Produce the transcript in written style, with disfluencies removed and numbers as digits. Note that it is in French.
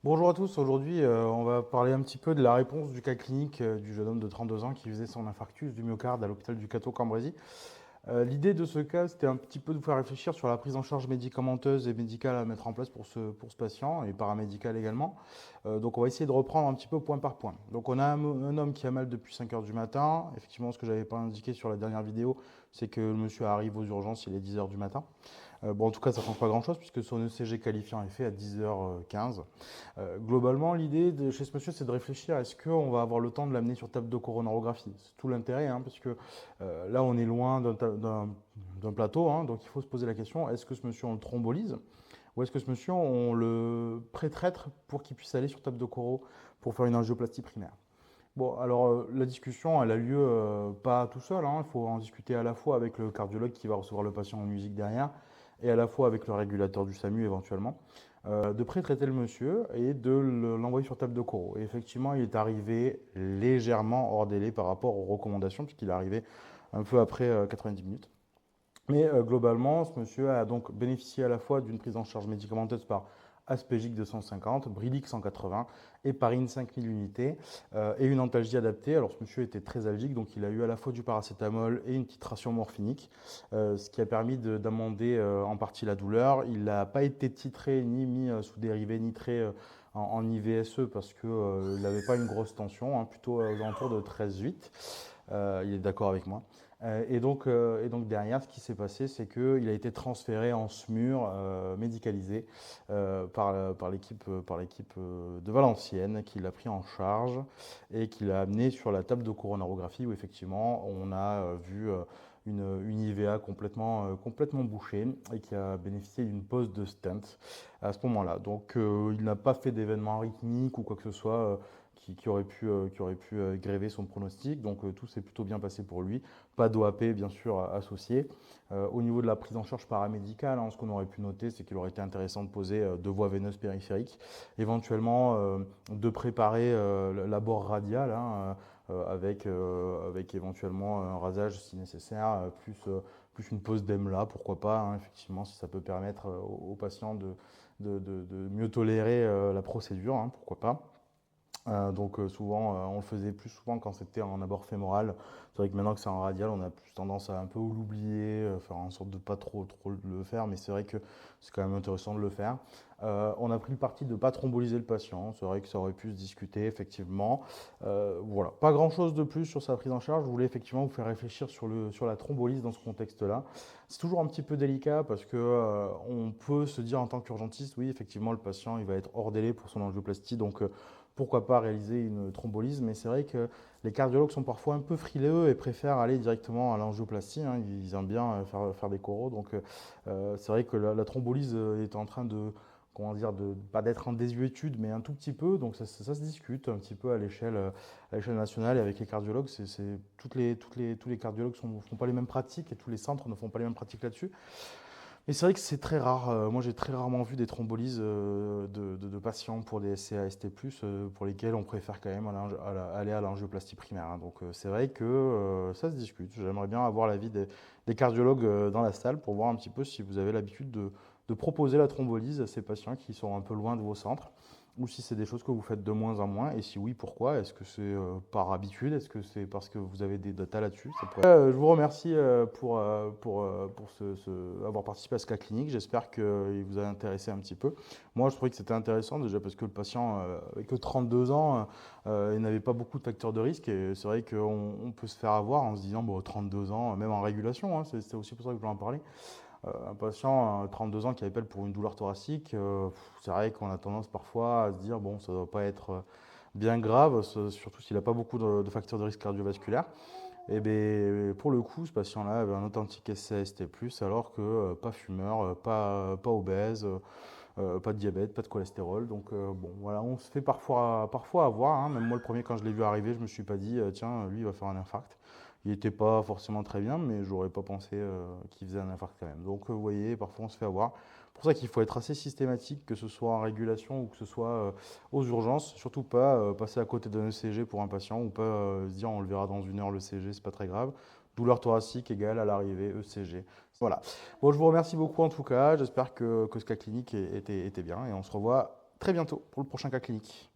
Bonjour à tous, aujourd'hui on va parler un petit peu de la réponse du cas clinique du jeune homme de 32 ans qui faisait son infarctus du myocarde à l'hôpital du Cateau-Cambrésis. L'idée de ce cas, c'était un petit peu de vous faire réfléchir sur la prise en charge médicamenteuse et médicale à mettre en place pour ce patient et paramédicale également. Donc on va essayer de reprendre un petit peu point par point. Donc on a un homme qui a mal depuis 5 heures du matin. Effectivement, ce que je n'avais pas indiqué sur la dernière vidéo, c'est que le monsieur arrive aux urgences, il est 10 heures du matin. Bon, en tout cas, ça ne change pas grand-chose puisque son ECG qualifiant est fait à 10h15. Globalement, l'idée chez ce monsieur, c'est de réfléchir est-ce qu'on va avoir le temps de l'amener sur table de coronarographie. C'est tout l'intérêt, hein, parce que là, on est loin d'un plateau, hein, donc il faut se poser la question est-ce que ce monsieur, on le thrombolise ou est-ce que ce monsieur, on le pré-traite pour qu'il puisse aller sur table de coro pour faire une angioplastie primaire. Bon, alors la discussion, elle a lieu pas tout seul, hein, il faut en discuter à la fois avec le cardiologue qui va recevoir le patient en musique derrière et à la fois avec le régulateur du SAMU éventuellement, de pré-traiter le monsieur et de l'envoyer sur table de coro. Et effectivement, il est arrivé légèrement hors délai par rapport aux recommandations, puisqu'il est arrivé un peu après 90 minutes. Mais globalement, ce monsieur a donc bénéficié à la fois d'une prise en charge médicamenteuse par Aspégique 250, Brilique 180, Heparine 5000 unités et une antalgie adaptée. Alors ce monsieur était très algique, donc il a eu à la fois du paracétamol et une titration morphinique, ce qui a permis d'amender en partie la douleur. Il n'a pas été titré ni mis sous dérivé nitré en IVSE parce qu'il n'avait pas une grosse tension, hein, plutôt aux alentours de 13,8. Il est d'accord avec moi. Et donc derrière, ce qui s'est passé, c'est qu'il a été transféré en SMUR médicalisé par l'équipe de Valenciennes, qui l'a pris en charge et qui l'a amené sur la table de coronarographie où effectivement on a vu une IVA complètement bouchée et qui a bénéficié d'une pose de stent à ce moment-là. Donc il n'a pas fait d'événement arythmique ou quoi que ce soit qui aurait pu gréver son pronostic. Donc tout s'est plutôt bien passé pour lui. Pas d'OAP bien sûr associé. Au niveau de la prise en charge paramédicale, hein, ce qu'on aurait pu noter, c'est qu'il aurait été intéressant de poser deux voies veineuses périphériques, éventuellement de préparer l'abord radial, hein, avec éventuellement un rasage si nécessaire, plus une pose d'EMLA, pourquoi pas, hein, effectivement, si ça peut permettre aux patients de mieux tolérer la procédure, hein, pourquoi pas. Donc souvent, on le faisait plus souvent quand c'était en abord fémoral. C'est vrai que maintenant que c'est en radial, on a plus tendance à un peu l'oublier, faire en sorte de pas trop le faire, mais c'est vrai que c'est quand même intéressant de le faire. On a pris le parti de ne pas thromboliser le patient. C'est vrai que ça aurait pu se discuter, effectivement. Voilà, pas grand-chose de plus sur sa prise en charge. Je voulais effectivement vous faire réfléchir sur la thrombolyse dans ce contexte-là. C'est toujours un petit peu délicat parce que on peut se dire en tant qu'urgentiste, oui, effectivement, le patient il va être hors délai pour son angioplastie, donc pourquoi pas réaliser une thrombolyse, mais c'est vrai que les cardiologues sont parfois un peu frileux et préfèrent aller directement à l'angioplastie, hein. Ils aiment bien faire des coraux, donc c'est vrai que la thrombolyse est en train de, comment dire, pas d'être en désuétude, mais un tout petit peu, donc ça se discute un petit peu à l'échelle nationale et avec les cardiologues. Tous les cardiologues ne font pas les mêmes pratiques et tous les centres ne font pas les mêmes pratiques là-dessus. Mais c'est vrai que c'est très rare. Moi, j'ai très rarement vu des thrombolyses de patients pour des SCA-ST+, pour lesquels on préfère quand même aller à l'angioplastie primaire, hein. Donc, c'est vrai que ça se discute. J'aimerais bien avoir l'avis des cardiologues dans la salle pour voir un petit peu si vous avez l'habitude de proposer la thrombolyse à ces patients qui sont un peu loin de vos centres, ou si c'est des choses que vous faites de moins en moins, et si oui, pourquoi? Est-ce que c'est par habitude? Est-ce que c'est parce que vous avez des datas là-dessus? Je vous remercie pour avoir participé à ce cas clinique. J'espère qu'il vous a intéressé un petit peu. Moi, je trouvais que c'était intéressant déjà parce que le patient avec que 32 ans, il n'avait pas beaucoup de facteurs de risque. Et c'est vrai qu'on peut se faire avoir en se disant, bon, 32 ans, même en régulation, hein, c'est aussi pour ça que je voulais en parler. Un patient, 32 ans, qui appelle pour une douleur thoracique, c'est vrai qu'on a tendance parfois à se dire, bon, ça ne doit pas être bien grave, surtout s'il n'a pas beaucoup de facteurs de risque cardiovasculaire. Et bien, pour le coup, ce patient-là avait un authentique SCST+, alors que pas fumeur, pas obèse, pas de diabète, pas de cholestérol. Donc bon, voilà, on se fait parfois avoir, hein. Même moi, le premier, quand je l'ai vu arriver, je me suis pas dit, tiens, lui, il va faire un infarct. Il n'était pas forcément très bien, mais j'aurais pas pensé qu'il faisait un infarct quand même. Donc vous voyez, parfois on se fait avoir. C'est pour ça qu'il faut être assez systématique, que ce soit en régulation ou que ce soit aux urgences. Surtout pas passer à côté d'un ECG pour un patient ou pas se dire on le verra dans une heure le CG, c'est pas très grave. Douleur thoracique égale à l'arrivée ECG. Voilà. Bon, je vous remercie beaucoup en tout cas. J'espère que ce cas clinique était bien et on se revoit très bientôt pour le prochain cas clinique.